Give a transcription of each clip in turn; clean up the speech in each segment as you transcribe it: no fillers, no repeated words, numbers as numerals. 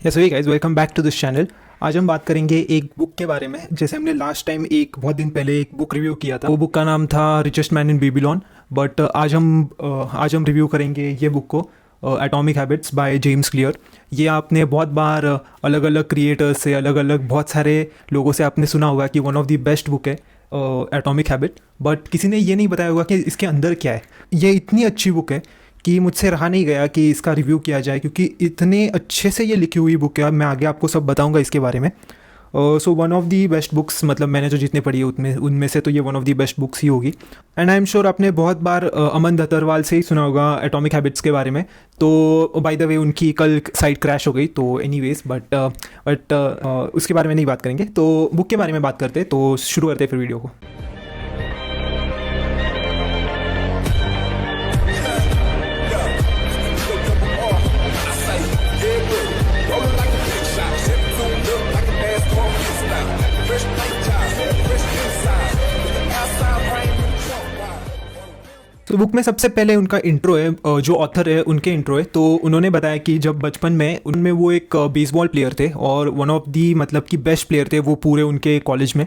Yes way guys, welcome back to this channel. आज हम बात करेंगे एक बुक के बारे में। जैसे हमने लास्ट टाइम एक बहुत दिन पहले एक बुक रिव्यू किया था, वो बुक का नाम था richest man in Babylon. But आज हम रिव्यू करेंगे ये बुक को, atomic habits by James clear. ये आपने बहुत बार अलग अलग क्रिएटर्स से, अलग अलग बहुत सारे लोगों से आपने सुना होगा कि one of the best book है एटॉमिक हैबिट। बट किसी ने ये नहीं बताया होगा कि इसके अंदर क्या है। ये इतनी अच्छी बुक है कि मुझसे रहा नहीं गया कि इसका रिव्यू किया जाए, क्योंकि इतने अच्छे से ये लिखी हुई बुक है। मैं आगे आपको सब बताऊंगा इसके बारे में। So one of the best books, मतलब मैंने जो जितने पढ़ी है उनमें से तो ये one of the best books ही होगी। एंड आई एम श्योर आपने बहुत बार अमन दत्तरवाल से ही सुना होगा एटॉमिक हैबिट्स के बारे में। तो बाय द वे उनकी कल साइट क्रैश हो गई, तो एनीवेज बट उसके बारे में नहीं बात करेंगे। तो बुक के बारे में बात करते, तो शुरू करते फिर वीडियो को। तो बुक में सबसे पहले उनका इंट्रो है, जो ऑथर है उनके इंट्रो है। तो उन्होंने बताया कि जब बचपन में उनमें वो एक बेसबॉल प्लेयर थे और वन ऑफ दी मतलब कि बेस्ट प्लेयर थे वो पूरे उनके कॉलेज में।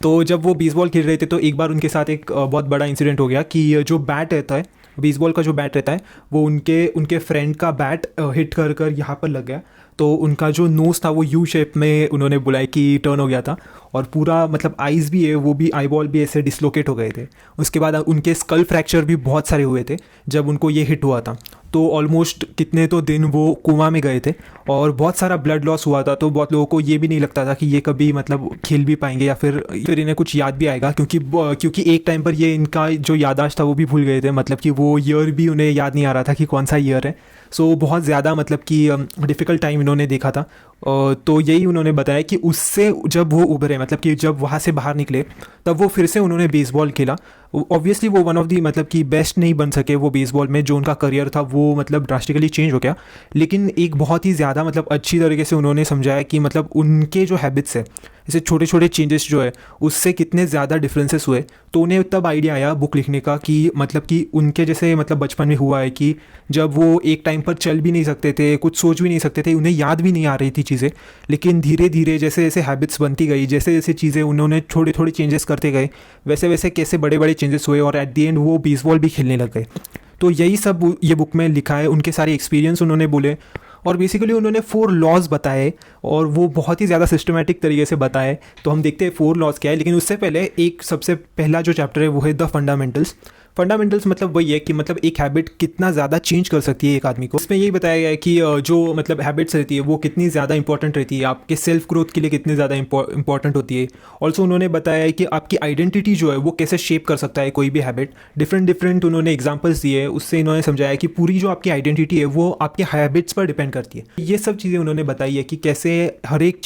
तो जब वो बेसबॉल खेल रहे थे तो एक बार उनके साथ एक बहुत बड़ा इंसिडेंट हो गया कि जो बैट रहता है, बेसबॉल का जो बैट रहता है, वो उनके फ्रेंड का बैट हिट कर कर यहाँ पर लग गया। तो उनका जो नोज़ था वो यू शेप में उन्होंने बुलाया कि टर्न हो गया था, और पूरा मतलब आइज़ भी है, वो भी आई बॉल भी ऐसे डिसलोकेट हो गए थे। उसके बाद उनके स्कल फ्रैक्चर भी बहुत सारे हुए थे जब उनको ये हिट हुआ था। तो ऑलमोस्ट कितने तो दिन वो कोमा में गए थे और बहुत सारा ब्लड लॉस हुआ था। तो बहुत लोगों को ये भी नहीं लगता था कि ये कभी मतलब खेल भी पाएंगे या फिर इन्हें कुछ याद भी आएगा, क्योंकि एक टाइम पर ये इनका जो याददाश्त था वो भी भूल गए थे। मतलब कि वो ईयर भी उन्हें याद नहीं आ रहा था कि कौन सा ईयर है। सो बहुत ज़्यादा मतलब कि डिफ़िकल्ट टाइम इन्होंने देखा था। तो यही उन्होंने बताया कि उससे जब वो उभरे, मतलब कि जब वहाँ से बाहर निकले, तब वो फिर से उन्होंने बेसबॉल खेला। ऑब्वियसली वो वन ऑफ दी मतलब कि बेस्ट नहीं बन सके वो बेसबॉल में, जो उनका करियर था वो मतलब ड्रास्टिकली चेंज हो गया। लेकिन एक बहुत ही ज़्यादा मतलब अच्छी तरीके से उन्होंने समझाया कि मतलब उनके जो हैबिट्स है, जैसे छोटे छोटे चेंजेस जो है उससे कितने ज़्यादा डिफरेंसेस हुए। तो उन्हें तब आइडिया आया बुक लिखने का कि मतलब कि उनके जैसे मतलब बचपन में हुआ है कि जब वो एक टाइम पर चल भी नहीं सकते थे, कुछ सोच भी नहीं सकते थे, उन्हें याद भी नहीं आ रही थी चीज़ें। लेकिन धीरे धीरे जैसे जैसे हैबिट्स बनती गई, जैसे जैसे चीज़ें उन्होंने थोड़े थोड़े चेंजेस करते गए, वैसे वैसे कैसे बड़े बड़े चेंजेस हुए और एट दी एंड वो बेसबॉल भी खेलने लग गए। तो यही सब ये बुक में लिखा है। उनके सारे एक्सपीरियंस उन्होंने बोले और बेसिकली उन्होंने 4 लॉज बताए और वो बहुत ही ज़्यादा सिस्टमेटिक तरीके से बताए। तो हम देखते हैं 4 लॉज क्या है। लेकिन उससे पहले एक सबसे पहला जो चैप्टर है वो है द फंडामेंटल्स। फंडामेंटल्स मतलब वही है कि मतलब एक हैबिट कितना ज़्यादा चेंज कर सकती है एक आदमी को। इसमें यही बताया गया है कि जो मतलब हैबिट्स रहती है वो कितनी ज़्यादा इंपॉर्टेंट रहती है, आपके सेल्फ ग्रोथ के लिए कितनी ज़्यादा इंपॉर्टेंट होती है। ऑल्सो उन्होंने बताया है कि आपकी आइडेंटिटी जो है वो कैसे शेप कर सकता है कोई भी हैबिट। डिफरेंट उन्होंने एग्जाम्पल्स दिए, उससे इन्होंने समझाया कि पूरी जो आपकी आइडेंटिटी है वो आपके हैबिट्स पर डिपेंड करती है। ये सब चीज़ें उन्होंने बताई है कि कैसे हर एक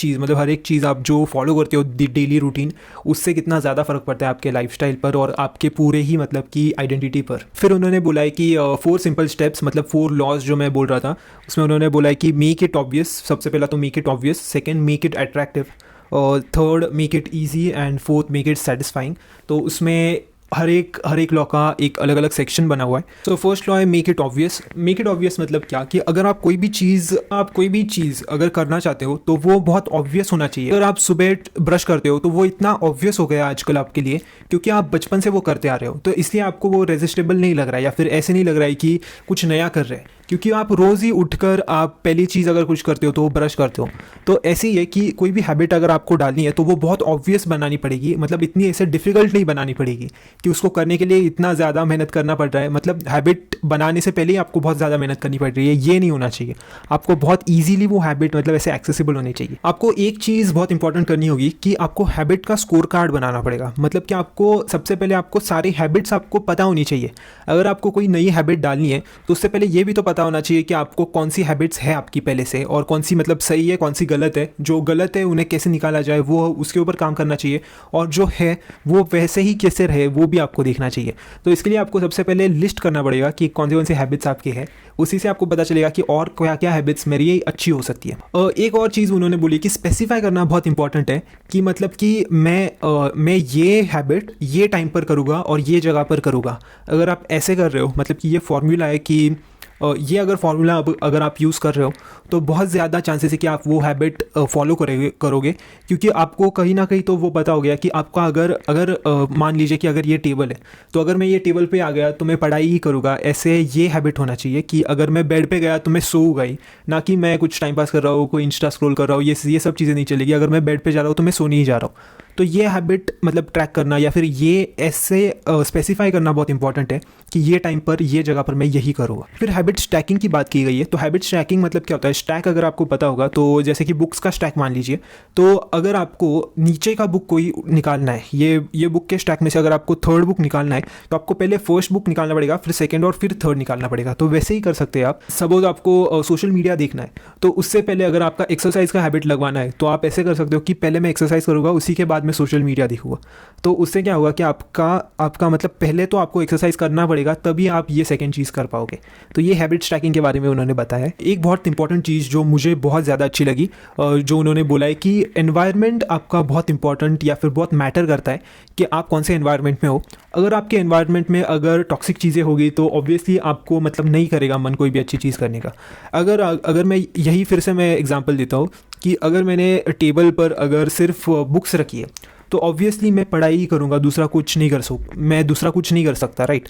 चीज़ आप जो फॉलो करते हो डेली रूटीन, उससे कितना ज़्यादा फ़र्क पड़ता है आपके लाइफस्टाइल पर और आपके पूरे ही मतलब की आइडेंटिटी पर। फिर उन्होंने बोला है कि 4 सिंपल स्टेप्स, मतलब 4 लॉज जो मैं बोल रहा था, उसमें उन्होंने बोला है कि मेक इट ऑब्वियस। सबसे पहला तो make it obvious, second make it attractive, और third make it easy, and fourth make it satisfying. तो उसमें हर एक लॉ का एक अलग अलग सेक्शन बना हुआ है। तो फर्स्ट लॉ है make it obvious. Make it obvious मतलब क्या कि अगर आप कोई भी चीज़ अगर करना चाहते हो तो वो बहुत ऑब्वियस होना चाहिए। अगर आप सुबह ब्रश करते हो तो वो इतना ऑब्वियस हो गया आजकल आपके लिए, क्योंकि आप बचपन से वो करते आ रहे हो, तो इसलिए आपको वो रेजिस्टेबल नहीं लग रहा है या फिर ऐसे नहीं लग रहा है कि कुछ नया कर रहे हैं, क्योंकि आप रोज़ ही उठकर आप पहली चीज़ अगर कुछ करते हो तो वो ब्रश करते हो। तो ऐसे ही है कि कोई भी हैबिट अगर आपको डालनी है तो वो बहुत ऑब्वियस बनानी पड़ेगी, मतलब इतनी ऐसे डिफ़िकल्ट नहीं बनानी पड़ेगी कि उसको करने के लिए इतना ज़्यादा मेहनत करना पड़ रहा है। मतलब हैबिट बनाने से पहले ही आपको बहुत ज़्यादा मेहनत करनी पड़ रही है, ये नहीं होना चाहिए। आपको बहुत ईजीली वो हैबिट मतलब ऐसे एक्सेसिबल होनी चाहिए। आपको एक चीज़ बहुत इंपॉर्टेंट करनी होगी कि आपको हैबिट का स्कोर कार्ड बनाना पड़ेगा। मतलब कि आपको सबसे पहले आपको सारी हैबिट्स आपको पता होनी चाहिए। अगर आपको कोई नई हैबिट डालनी है तो उससे पहले ये भी तो पता होना चाहिए कि आपको कौन सी हैबिट्स है आपकी पहले से, और कौन सी मतलब सही है, कौन सी गलत है। जो गलत है उन्हें कैसे निकाला जाए वो उसके ऊपर काम करना चाहिए, और जो है वो वैसे ही कैसे रहे वो भी आपको देखना चाहिए। तो इसके लिए आपको सबसे पहले लिस्ट करना पड़ेगा कि कौन सी हैबिट्स आपकी है। उसी से आपको पता चलेगा कि और क्या क्या हैबिट्स मेरी अच्छी हो सकती है। एक और चीज़ उन्होंने बोली कि स्पेसिफाई करना बहुत इंपॉर्टेंट है, कि मतलब कि मैं ये हैबिट ये टाइम पर करूँगा और ये जगह पर करूँगा। अगर आप ऐसे कर रहे हो, मतलब कि ये फॉर्मूला है कि ये अगर फॉर्मूला अगर आप यूज़ कर रहे हो तो बहुत ज़्यादा चांसेस है कि आप वो हैबिट फॉलो करोगे, क्योंकि आपको कहीं ना कहीं तो वो पता हो गया कि आपका अगर अगर मान लीजिए कि अगर ये टेबल है तो अगर मैं ये टेबल पे आ गया तो मैं पढ़ाई ही करूँगा, ऐसे ये हैबिट होना चाहिए कि अगर मैं बेड पे गया तो मैं सोऊंगा ही, ना कि मैं कुछ टाइम पास कर रहा हूँ, कोई इंस्टा स्क्रॉल कर रहा हूँ, ये सब चीज़ें नहीं चलेगी। अगर मैं बेड पे जा रहा हूँ तो मैं सोने ही जा रहा हूँ। तो ये हैबिट मतलब ट्रैक करना या फिर ये ऐसे स्पेसिफाई करना बहुत इंपॉर्टेंट है कि ये टाइम पर ये जगह पर मैं यही करूँगा। फिर हैबिट स्टैकिंग की बात की गई है, तो हैबिट स्टैकिंग मतलब क्या होता है? स्टैक अगर आपको पता होगा तो जैसे कि बुक्स का स्टैक मान लीजिए, तो अगर आपको नीचे का बुक कोई निकालना है, ये बुक के स्टैक में से अगर आपको थर्ड बुक निकालना है तो आपको पहले फर्स्ट बुक निकालना पड़ेगा, फिर सेकेंड और फिर थर्ड निकालना पड़ेगा। तो वैसे ही कर सकते हैं आप। सपोज आपको सोशल मीडिया देखना है तो उससे पहले अगर आपका एक्सरसाइज का हैबिट लगवाना है तो आप ऐसे कर सकते हो कि पहले मैं एक्सरसाइज करूँगा, उसी के बाद मैं सोशल मीडिया देखूँगा। तो उससे क्या होगा कि आपका मतलब पहले तो आपको एक्सरसाइज करना पड़ेगा, तभी आप ये सेकंड चीज़ कर पाओगे। तो ये हैबिट स्टैकिंग के बारे में उन्होंने बताया। एक बहुत इंपॉर्टेंट चीज़ जो मुझे बहुत ज़्यादा अच्छी लगी, जो उन्होंने बोला है कि एनवायरनमेंट आपका बहुत इंपॉर्टेंट या फिर बहुत मैटर करता है कि आप कौन से एनवायरनमेंट में हो। अगर आपके एनवायरनमेंट में अगर टॉक्सिक चीज़ें होगी तो ऑब्वियसली आपको मतलब नहीं करेगा मन कोई भी अच्छी चीज़ करने का। अगर मैं यही फिर से मैं एग्जांपल देता हूँ कि अगर मैंने टेबल पर अगर सिर्फ बुक्स रखी है तो ऑब्वियसली मैं पढ़ाई ही करूँगा, दूसरा कुछ नहीं कर सकता, राइट?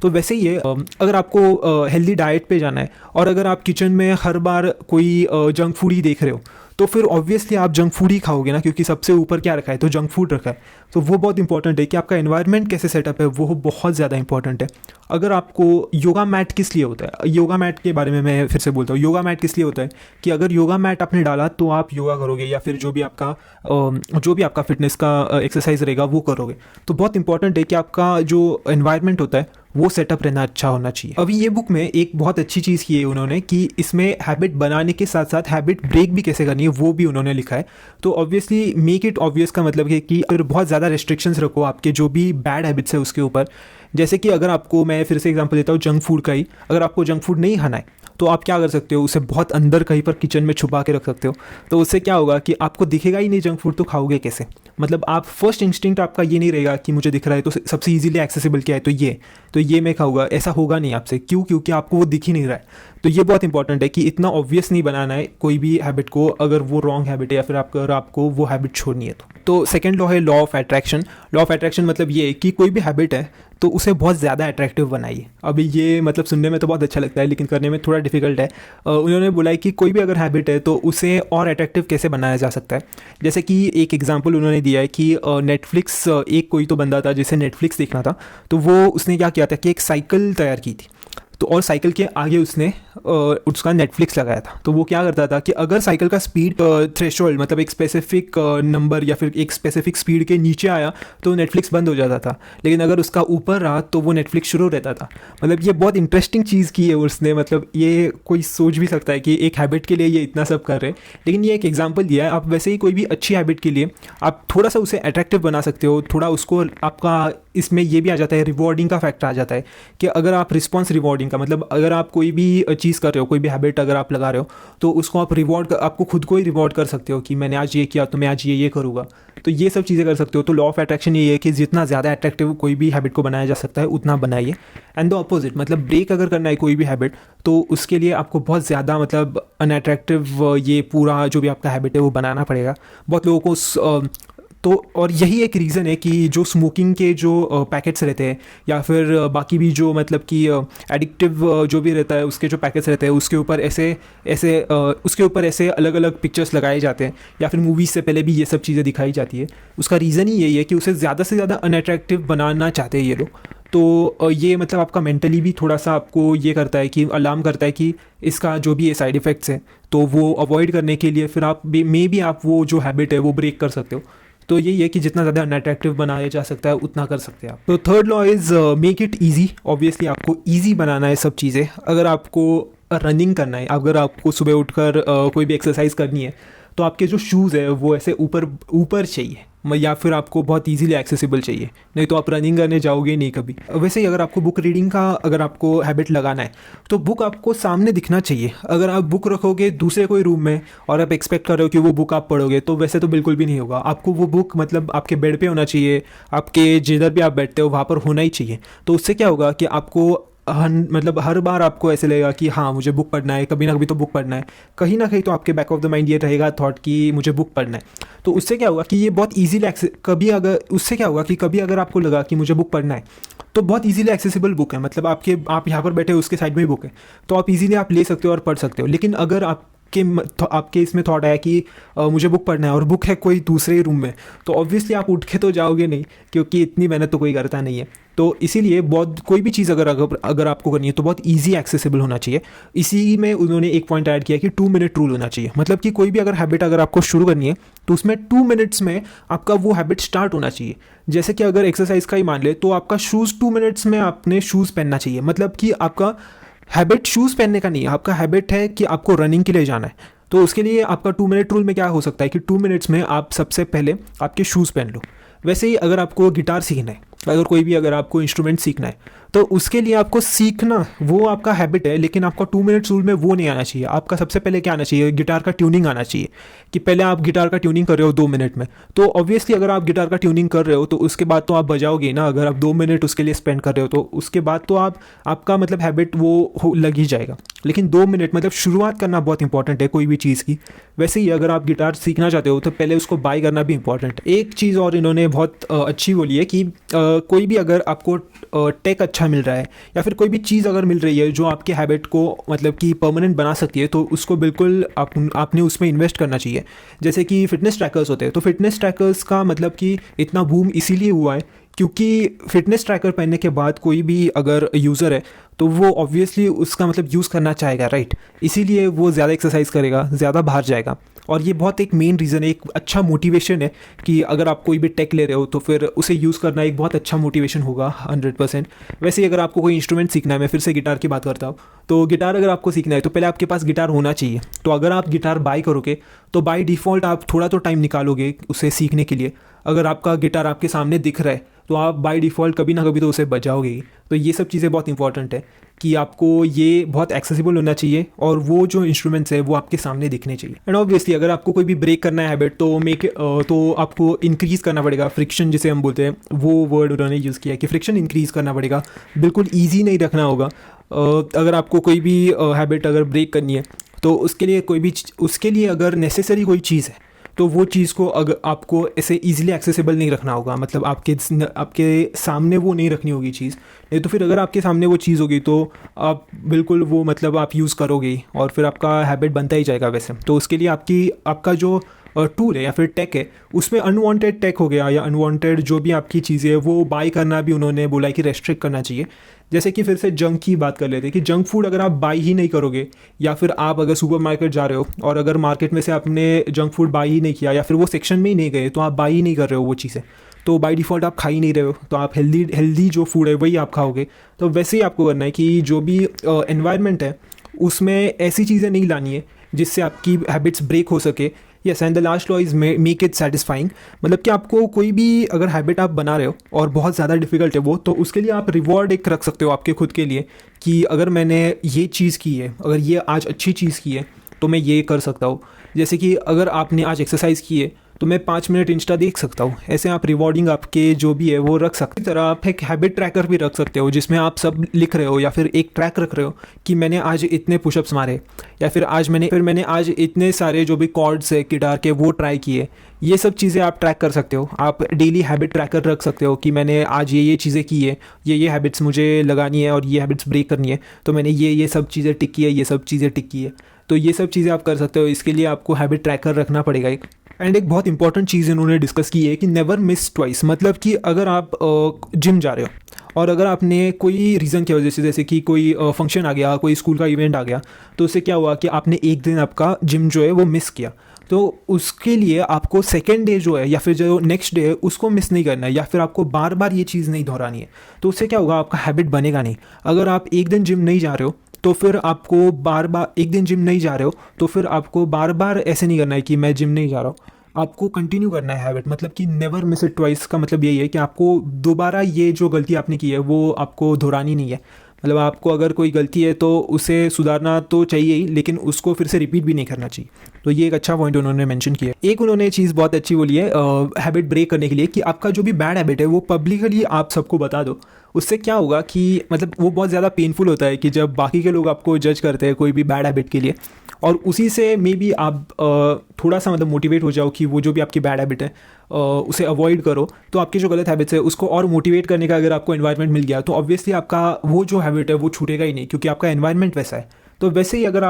तो वैसे ही है, अगर आपको हेल्दी डाइट पे जाना है और अगर आप किचन में हर बार कोई जंक फूड ही देख रहे हो तो फिर ऑब्वियसली आप जंक फूड ही खाओगे ना, क्योंकि सबसे ऊपर क्या रखा है तो जंक फूड रखा है। तो वो बहुत इंपॉर्टेंट है कि आपका एनवायरनमेंट कैसे सेटअप है, वो बहुत ज़्यादा इंपॉर्टेंट है। अगर आपको योगा मैट किस लिए होता है, योगा मैट के बारे में मैं फिर से बोलता हूँ। योगा मैट किस लिए होता है कि अगर योगा मैट आपने डाला तो आप योगा करोगे या फिर जो भी आपका फिटनेस का एक्सरसाइज रहेगा वो करोगे। तो बहुत इंपॉर्टेंट है कि आपका जो एनवायरनमेंट होता है वो सेटअप रहना अच्छा होना चाहिए। अभी ये बुक में एक बहुत अच्छी चीज़ की है उन्होंने कि इसमें हैबिट बनाने के साथ साथ हैबिट ब्रेक भी कैसे करनी है वो भी उन्होंने लिखा है। तो ऑब्वियसली मेक इट ऑब्वियस का मतलब है कि अगर बहुत ज़्यादा रेस्ट्रिक्शंस रखो आपके जो भी बैड हैबिट्स है उसके ऊपर, जैसे कि अगर आपको, मैं फिर से एग्जांपल देता हूँ जंक फूड का ही, अगर आपको जंक फूड नहीं खाना है तो आप क्या कर सकते हो, उसे बहुत अंदर कहीं पर किचन में छुपा के रख सकते हो। तो उससे क्या होगा कि आपको दिखेगा ही नहीं जंक फूड, तो खाओगे कैसे? मतलब आप फर्स्ट इंस्टिंक्ट आपका ये नहीं रहेगा कि मुझे दिख रहा है तो सबसे इजीली एक्सेसिबल क्या है तो ये मैं खाऊंगा, ऐसा होगा नहीं आपसे। क्यों? क्योंकि आपको वो दिख ही नहीं रहा है। तो ये बहुत इंपॉर्टेंट है कि इतना ऑब्वियस नहीं बनाना है कोई भी हैबिट को, अगर वो रॉन्ग हैबिट है या फिर अगर आपको वो हैबिट छोड़नी है तो सेकंड लॉ है law of attraction. Law of attraction मतलब ये है कि कोई भी हैबिट है तो उसे बहुत ज़्यादा अट्रैक्टिव बनाइए। अभी ये मतलब सुनने में तो बहुत अच्छा लगता है लेकिन करने में थोड़ा डिफिकल्ट है। उन्होंने बोला है कि कोई भी अगर हैबिट है तो उसे और अट्रैक्टिव कैसे बनाया जा सकता है। जैसे कि एक एग्जांपल उन्होंने दिया है कि नेटफ्लिक्स, एक कोई तो बंदा था जिसे नेटफ्लिक्स देखना था, तो वो उसने क्या किया था कि एक साइकिल तैयार की थी, तो और साइकिल के आगे उसने उसका नेटफ्लिक्स लगाया था। तो वो क्या करता था कि अगर साइकिल का स्पीड थ्रेशोल्ड मतलब एक स्पेसिफिक नंबर या फिर एक स्पेसिफिक स्पीड के नीचे आया तो नेटफ्लिक्स बंद हो जाता था, लेकिन अगर उसका ऊपर रहा तो वो नेटफ्लिक्स शुरू रहता था। मतलब ये बहुत इंटरेस्टिंग चीज़ की है उसने, मतलब ये कोई सोच भी सकता है कि एक हैबिट के लिए ये इतना सब कर रहे हैं, लेकिन ये एक एग्जाम्पल दिया है। आप वैसे ही कोई भी अच्छी हैबिट के लिए आप थोड़ा सा उसे अट्रैक्टिव बना सकते हो, थोड़ा उसको आपका इसमें ये भी आ जाता है, रिवॉर्डिंग का फैक्टर आ जाता है कि अगर आप रिस्पॉन्स रिवॉर्डिंग का मतलब अगर आप कोई भी चीज़ कर रहे हो, कोई भी हैबिट अगर आप लगा रहे हो तो उसको आप आपको खुद को ही रिवॉर्ड कर सकते हो कि मैंने आज ये किया तो मैं आज ये करूँगा। तो ये सब चीज़ें कर सकते हो। तो लॉ ऑफ अट्रैक्शन ये है कि जितना ज़्यादा अट्रैक्टिव कोई भी हैबिट को बनाया जा सकता है उतना बनाइए। एंड द अपोजिट मतलब ब्रेक अगर करना है कोई भी हैबिट तो उसके लिए आपको बहुत ज़्यादा मतलब अनअट्रैक्टिव ये पूरा जो भी आपका हैबिट है वो बनाना पड़ेगा। बहुत लोगों को तो और यही एक रीज़न है कि जो स्मोकिंग के जो पैकेट्स रहते हैं या फिर बाकी भी जो मतलब कि एडिक्टिव जो भी रहता है उसके जो पैकेट्स रहते हैं उसके ऊपर ऐसे अलग अलग पिक्चर्स लगाए जाते हैं या फिर मूवीज़ से पहले भी ये सब चीज़ें दिखाई जाती है। उसका रीज़न ही यही है कि उसे ज़्यादा से ज़्यादा अनअट्रैक्टिव बनाना चाहते हैं ये लोग। तो ये मतलब आपका मेंटली भी थोड़ा सा आपको ये करता है कि अलार्म करता है कि इसका जो भी ये साइड इफ़ेक्ट्स हैं तो वो अवॉइड करने के लिए फिर आप मे बी आप वो जो हैबिट है वो ब्रेक कर सकते हो। तो यही है कि जितना ज़्यादा अनअट्रैक्टिव बनाया जा सकता है उतना कर सकते हैं आप। तो third law is make it easy. Obviously आपको ईजी बनाना है सब चीज़ें। अगर आपको रनिंग करना है, अगर आपको सुबह उठकर कोई भी एक्सरसाइज करनी है तो आपके जो शूज़ है वो ऐसे ऊपर चाहिए या फिर आपको बहुत इजीली एक्सेसिबल चाहिए, नहीं तो आप रनिंग करने जाओगे नहीं कभी। वैसे ही अगर आपको बुक रीडिंग का अगर आपको हैबिट लगाना है तो बुक आपको सामने दिखना चाहिए। अगर आप बुक रखोगे दूसरे कोई रूम में और आप एक्सपेक्ट कर रहे हो कि वो बुक आप पढ़ोगे तो वैसे तो बिल्कुल भी नहीं होगा। आपको वो बुक मतलब आपके बेड पे होना चाहिए, आपके जिधर भी आप बैठते हो वहाँ पर होना ही चाहिए। तो उससे क्या होगा कि आपको मतलब हर बार आपको ऐसे लगेगा कि हाँ मुझे बुक पढ़ना है, कभी ना कभी तो बुक पढ़ना है, कहीं ना कहीं तो आपके बैक ऑफ द माइंड ये रहेगा थॉट कि मुझे बुक पढ़ना है। तो उससे क्या होगा कि ये बहुत ईजीली कभी अगर उससे क्या होगा कि कभी अगर आपको लगा कि मुझे बुक पढ़ना है तो बहुत इजीली एक्सेसिबल बुक है, मतलब आप यहाँ पर बैठे हो उसके साइड में ही बुक है, तो आप इजीली आप ले सकते हो और पढ़ सकते हो। लेकिन अगर आपके इसमें थॉट आया कि मुझे बुक पढ़ना है और बुक है कोई दूसरे रूम में, तो ऑब्वियसली आप उठ के तो जाओगे नहीं, क्योंकि इतनी मेहनत तो कोई करता नहीं है। तो इसीलिए बहुत कोई भी चीज़ अगर आपको करनी है तो बहुत इजी एक्सेसिबल होना चाहिए। इसी में उन्होंने एक पॉइंट ऐड किया कि 2 मिनट रूल होना चाहिए, मतलब कि कोई भी अगर हैबिट अगर आपको शुरू करनी है तो उसमें 2 मिनट्स में आपका वो हैबिट स्टार्ट होना चाहिए। जैसे कि अगर एक्सरसाइज का ही मान ले तो आपका शूज़ 2 मिनट्स में आपने शूज़ पहनना चाहिए, मतलब कि आपका हैबिट शूज़ पहनने का नहीं है, आपका हैबिट है कि आपको रनिंग के लिए जाना है। तो उसके लिए आपका 2 मिनट रूल में क्या हो सकता है कि 2 मिनट्स में आप सबसे पहले आपके शूज़ पहन लो। वैसे ही अगर आपको गिटार सीखना है, अगर आपको इंस्ट्रूमेंट सीखना है, तो उसके लिए आपको सीखना वो आपका हैबिट है, लेकिन आपका 2 मिनट्स रूल में वो नहीं आना चाहिए। आपका सबसे पहले क्या आना चाहिए, गिटार का ट्यूनिंग आना चाहिए, कि पहले आप गिटार का ट्यूनिंग कर रहे हो 2 मिनट में। तो ऑब्वियसली अगर आप गिटार का ट्यूनिंग कर रहे हो तो उसके बाद तो आप बजाओगे ना, अगर आप 2 मिनट उसके लिए स्पेंड कर रहे हो तो उसके बाद तो आपका मतलब हैबिट वो लग ही जाएगा। लेकिन 2 मिनट मतलब शुरुआत करना बहुत इंपॉर्टेंट है कोई भी चीज़ की। वैसे ही अगर आप गिटार सीखना चाहते हो तो पहले उसको बाय करना भी इंपॉर्टेंट है। एक चीज़ और इन्होंने बहुत अच्छी बोली है कि कोई भी अगर आपको टेक अच्छा मिल रहा है या फिर कोई भी चीज़ अगर मिल रही है जो आपके हैबिट को मतलब कि परमानेंट बना सकती है, तो उसको बिल्कुल आपने उसमें इन्वेस्ट करना चाहिए। जैसे कि फ़िटनेस ट्रैकर्स होते हैं, तो फिटनेस ट्रैकर्स का मतलब कि इतना बूम इसीलिए हुआ है क्योंकि फिटनेस ट्रैकर पहनने के बाद कोई भी अगर यूज़र है तो वो ऑब्वियसली उसका मतलब यूज़ करना चाहेगा, राइट। इसीलिए वो ज़्यादा एक्सरसाइज करेगा, ज़्यादा बाहर जाएगा। और ये बहुत एक मेन रीज़न है, एक अच्छा मोटिवेशन है कि अगर आप कोई भी टेक ले रहे हो तो फिर उसे यूज़ करना एक बहुत अच्छा मोटिवेशन होगा 100%। वैसे ही अगर आपको कोई इंस्ट्रूमेंट सीखना है, मैं फिर से गिटार की बात करता हूँ, तो गिटार अगर आपको सीखना है तो पहले आपके पास गिटार होना चाहिए। तो अगर आप गिटार बाय करोगे तो बाय डिफ़ॉल्ट आप थोड़ा तो टाइम निकालोगे उसे सीखने के लिए। अगर आपका गिटार आपके सामने दिख रहा है तो आप बाय डिफ़ॉल्ट कभी ना कभी तो उसे बजाओगे ही। तो ये सब चीज़ें बहुत इंपॉर्टेंट है कि आपको ये बहुत एक्सेसिबल होना चाहिए और वो जो इंस्ट्रूमेंट्स है वो आपके सामने दिखने चाहिए। एंड ऑब्वियसली अगर आपको कोई भी ब्रेक करना है हैबिट तो आपको इंक्रीज़ करना पड़ेगा, फ्रिक्शन जिसे हम बोलते हैं, वो वर्ड उन्होंने यूज़ किया है कि फ्रिक्शन इंक्रीज़ करना पड़ेगा। बिल्कुल ईजी नहीं रखना होगा। अगर आपको कोई भी हैबिट अगर ब्रेक करनी है तो उसके लिए अगर नेसेसरी कोई चीज़ है तो वो चीज़ को अगर आपको ऐसे इजीली एक्सेसिबल नहीं रखना होगा, मतलब आपके सामने वो नहीं रखनी होगी चीज़। नहीं तो फिर अगर आपके सामने वो चीज़ होगी तो आप बिल्कुल वो मतलब आप यूज़ करोगे ही और फिर आपका हैबिट बनता ही जाएगा वैसे। तो उसके लिए आपका जो टूल है या फिर टेक है उसमें अनवांटेड टेक हो गया या अनवांटेड जो भी आपकी चीज़ें है वो बाय करना भी उन्होंने बोला है कि रेस्ट्रिक्ट करना चाहिए। जैसे कि फिर से जंक की बात कर लेते हैं कि जंक फूड अगर आप बाई ही नहीं करोगे, या फिर आप अगर सुपरमार्केट जा रहे हो और अगर मार्केट में से आपने जंक फूड बाई ही नहीं किया या फिर वो सेक्शन में ही नहीं गए तो आप बाई ही नहीं कर रहे हो वो चीज़ें, तो बाई डिफ़ॉल्ट आप खा ही नहीं रहे हो, तो आप हेल्दी जो फूड है वही आप खाओगे। तो वैसे ही आपको करना है कि जो भी एनवायरनमेंट है उसमें ऐसी चीज़ें नहीं लानी है जिससे आपकी हैबिट्स ब्रेक हो सके। Yes, and the last law is make it satisfying, मतलब कि आपको कोई भी अगर हैबिट आप बना रहे हो और बहुत ज़्यादा डिफिकल्ट है वो, तो उसके लिए आप रिवॉर्ड एक रख सकते हो आपके खुद के लिए कि अगर मैंने ये चीज़ की है, अगर ये आज अच्छी चीज़ की है तो मैं ये कर सकता हूँ। जैसे कि अगर आपने आज एक्सरसाइज की है तो मैं 5 मिनट इंस्टा देख सकता हूँ। ऐसे आप रिवॉर्डिंग आपके जो भी है वो रख सकते हो। इस तरह आप एक हैबिट ट्रैकर भी रख सकते हो जिसमें आप सब लिख रहे हो या फिर एक ट्रैक रख रहे हो कि मैंने आज इतने पुशअप्स मारे, या फिर मैंने आज इतने सारे जो भी कॉर्ड्स है गिटार के वो ट्राई किए। ये सब चीज़ें आप ट्रैक कर सकते हो। आप डेली हैबिट ट्रैकर रख सकते हो कि मैंने आज ये चीज़ें की है, ये हैबिट्स मुझे लगानी है और ये हैबिट्स ब्रेक करनी है, तो मैंने ये सब चीज़ें टिक की है, ये सब चीज़ें टिक की है। तो ये सब चीज़ें आप कर सकते हो। इसके लिए आपको हैबिट ट्रैकर रखना पड़ेगा एक। एंड एक बहुत इंपॉर्टेंट चीज़ इन्होंने डिस्कस की है कि नेवर मिस ट्वाइस, मतलब कि अगर आप जिम जा रहे हो और अगर आपने कोई रीज़न की वजह से, जैसे कि कोई फंक्शन आ गया, कोई स्कूल का इवेंट आ गया, तो उससे क्या हुआ कि आपने एक दिन आपका जिम जो है वो मिस किया, तो उसके लिए आपको सेकेंड डे जो है या फिर जो नेक्स्ट डे है उसको मिस नहीं करना है, या फिर आपको बार बार ये चीज़ नहीं दोहरानी है। तो उससे क्या होगा, आपका हैबिट बनेगा नहीं। अगर आप एक दिन जिम नहीं जा रहे हो तो फिर आपको बार बार, एक दिन जिम नहीं जा रहे हो तो फिर आपको बार बार ऐसे नहीं करना है कि मैं जिम नहीं जा रहा हूँ। आपको कंटिन्यू करना है हैबिट, मतलब कि नेवर मिस इट ट्वाइस का मतलब यही है कि आपको दोबारा ये जो गलती आपने की है वो आपको दोहरानी नहीं है। मतलब आपको अगर कोई गलती है तो उसे सुधारना तो चाहिए ही, लेकिन उसको फिर से रिपीट भी नहीं करना चाहिए। तो ये एक अच्छा पॉइंट उन्होंने मेंशन किया। एक उन्होंने चीज़ बहुत अच्छी बोली है हैबिट ब्रेक करने के लिए, कि आपका जो भी बैड हैबिट है वो पब्लिकली आप सबको बता दो। उससे क्या होगा कि मतलब वो बहुत ज़्यादा पेनफुल होता है कि जब बाकी के लोग आपको जज करते हैं कोई भी बैड हैबिट के लिए, और उसी से मे बी आप थोड़ा सा मतलब मोटिवेट हो जाओ कि वो जो भी आपकी बैड हैबिट है उसे अवॉइड करो। तो आपकी जो गलत हैबिट्स है उसको और मोटिवेट करने का अगर आपको एनवायरनमेंट मिल गया तो ऑब्वियसली आपका वो जो हैबिट है वो छूटेगा ही नहीं, क्योंकि आपका एनवायरनमेंट वैसा है। तो वैसे ही अगर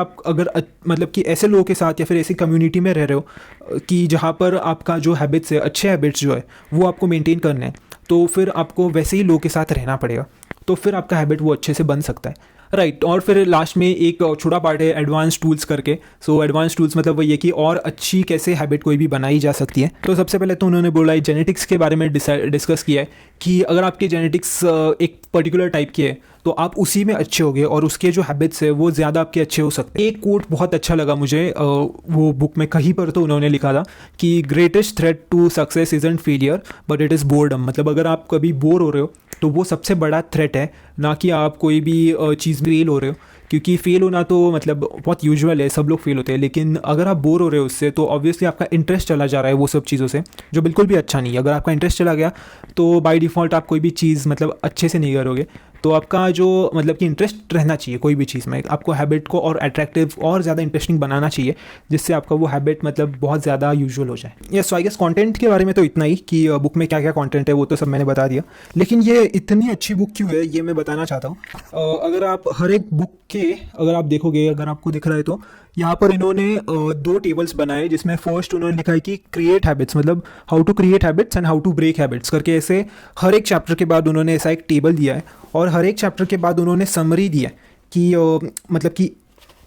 मतलब कि ऐसे लोगों के साथ या फिर ऐसी कम्युनिटी में रह रहे हो कि जहाँ पर आपका जो हैबिट्स है, अच्छे हैबिट्स जो है वो आपको मेंटेन करने हैं, तो फिर आपको वैसे ही लोगों के साथ रहना पड़ेगा, तो फिर आपका हैबिट वो अच्छे से बन सकता है, राइट। और फिर लास्ट में एक छोटा पार्ट है एडवांस टूल्स करके। सो एडवांस टूल्स मतलब वही है कि और अच्छी कैसे हैबिट कोई भी बनाई जा सकती है। तो सबसे पहले तो उन्होंने बोला है जेनेटिक्स के बारे में डिस्कस किया है कि अगर आपके जेनेटिक्स एक पर्टिकुलर टाइप की है तो आप उसी में अच्छे होगे और उसके जो हैबिट्स है वो ज़्यादा आपके अच्छे हो सकते हैं। एक कोट बहुत अच्छा लगा मुझे, वो बुक में कहीं पर तो उन्होंने लिखा था कि greatest threat to success isn't failure but it is boredom. मतलब अगर आप कभी बोर हो रहे हो तो वो सबसे बड़ा थ्रेट है, ना कि आप कोई भी चीज़ में फेल हो रहे हो, क्योंकि फेल होना तो मतलब बहुत यूजुअल है, सब लोग फेल होते हैं। लेकिन अगर आप बोर हो रहे हो उससे तो ऑब्वियसली आपका इंटरेस्ट चला जा रहा है वो सब चीज़ों से, जो बिल्कुल भी अच्छा नहीं है। अगर आपका इंटरेस्ट चला गया तो बाय डिफ़ॉल्ट आप कोई भी चीज़ मतलब अच्छे से नहीं करोगे। तो आपका जो मतलब कि इंटरेस्ट रहना चाहिए कोई भी चीज़ में, आपको हैबिट को और अट्रैक्टिव और ज़्यादा इंटरेस्टिंग बनाना चाहिए, जिससे आपका वो हैबिट मतलब बहुत ज़्यादा यूजुअल हो जाए। Yes, so I guess content के बारे में तो इतना ही कि बुक में क्या क्या कंटेंट है वो तो सब मैंने बता दिया, लेकिन ये इतनी अच्छी बुक क्यों है ये मैं बताना चाहता हूँ। अगर आप हर एक बुक के अगर आप देखोगे, अगर आपको दिख रहा है तो यहाँ पर इन्होंने 2 टेबल्स बनाए, जिसमें फर्स्ट उन्होंने लिखा है कि क्रिएट हैबिट्स, मतलब how to create habits and how to break habits करके, ऐसे हर एक चैप्टर के बाद उन्होंने ऐसा एक टेबल दिया है, और हर एक चैप्टर के बाद उन्होंने समरी दिया है कि मतलब कि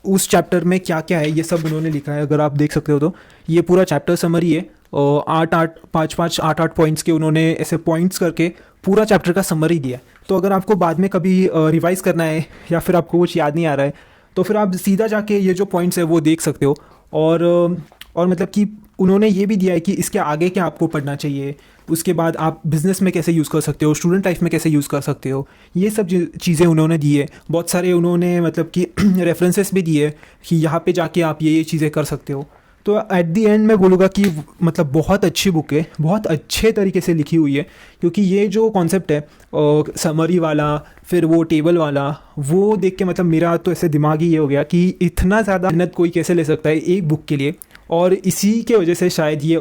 उस चैप्टर में क्या क्या है ये सब उन्होंने लिखा है। अगर आप देख सकते हो तो ये पूरा चैप्टर समरी है, 8 पॉइंट्स के उन्होंने ऐसे पॉइंट्स करके पूरा चैप्टर का समरी दिया है। तो अगर आपको बाद में कभी रिवाइज़ करना है या फिर आपको कुछ याद नहीं आ रहा है तो फिर आप सीधा जाके ये जो पॉइंट्स है वो देख सकते हो। और मतलब कि उन्होंने ये भी दिया है कि इसके आगे क्या आपको पढ़ना चाहिए, उसके बाद आप बिज़नेस में कैसे यूज़ कर सकते हो, स्टूडेंट लाइफ में कैसे यूज़ कर सकते हो, ये सब चीज़ें उन्होंने दी है। बहुत सारे उन्होंने मतलब कि रेफरेंसेस भी दिए कि यहाँ पे जाके आप ये चीज़ें कर सकते हो। तो एट दी एंड मैं बोलूँगा कि मतलब बहुत अच्छी बुक है, बहुत अच्छे तरीके से लिखी हुई है, क्योंकि ये जो कॉन्सेप्ट है समरी वाला फिर वो टेबल वाला, वो देख के मतलब मेरा तो ऐसे दिमाग ही ये हो गया कि इतना ज़्यादा मेहनत कोई कैसे ले सकता है एक बुक के लिए। और इसी के वजह से शायद ये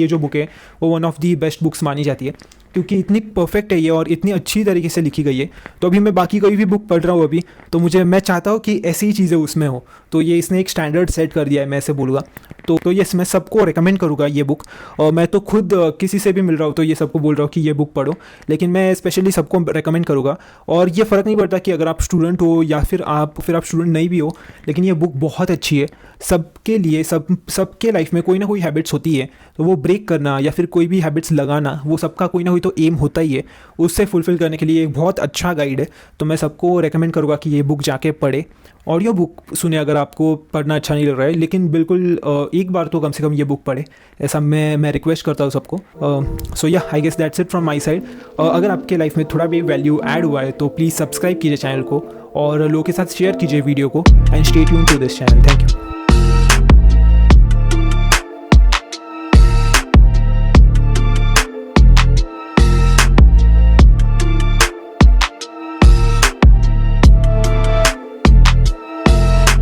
जो बुक है वो one of the best books मानी जाती है, क्योंकि इतनी परफेक्ट है ये और इतनी अच्छी तरीके से लिखी गई है। तो अभी मैं बाकी कोई भी बुक पढ़ रहा हूँ अभी, तो मैं चाहता हूँ कि ऐसी ही चीज़ें उसमें हो। तो ये इसने एक स्टैंडर्ड सेट कर दिया है, मैं ऐसे बोलूँगा। तो यस, मैं सबको रिकमेंड करूँगा ये बुक। और मैं तो खुद किसी से भी मिल रहा हूँ तो ये सबको बोल रहा हूँ कि ये बुक पढ़ो, लेकिन मैं स्पेशली सबको रिकमेंड करूँगा। और ये फ़र्क नहीं पड़ता कि अगर आप स्टूडेंट हो या फिर आप स्टूडेंट नहीं भी हो, लेकिन ये बुक बहुत अच्छी है सबके लिए। सबके लाइफ में कोई ना कोई हैबिट्स होती है, तो वो ब्रेक करना या फिर कोई भी हैबिट्स लगाना वो सबका कोई ना कोई तो एम होता ही है। उससे फुलफ़िल करने के लिए एक बहुत अच्छा गाइड है। तो मैं सबको रेकमेंड करूँगा कि ये बुक जाके पढ़े। ऑडियो बुक सुने अगर आपको पढ़ना अच्छा नहीं लग रहा है, लेकिन बिल्कुल एक बार तो कम से कम ये बुक पढ़े, ऐसा मैं रिक्वेस्ट करता हूँ सबको। So yeah I guess that's it from my side. अगर आपके लाइफ में थोड़ा भी वैल्यू ऐड हुआ है तो प्लीज़ सब्सक्राइब कीजिए चैनल को और लोगों के साथ शेयर कीजिए वीडियो को, and stay tuned to this channel. Thank you.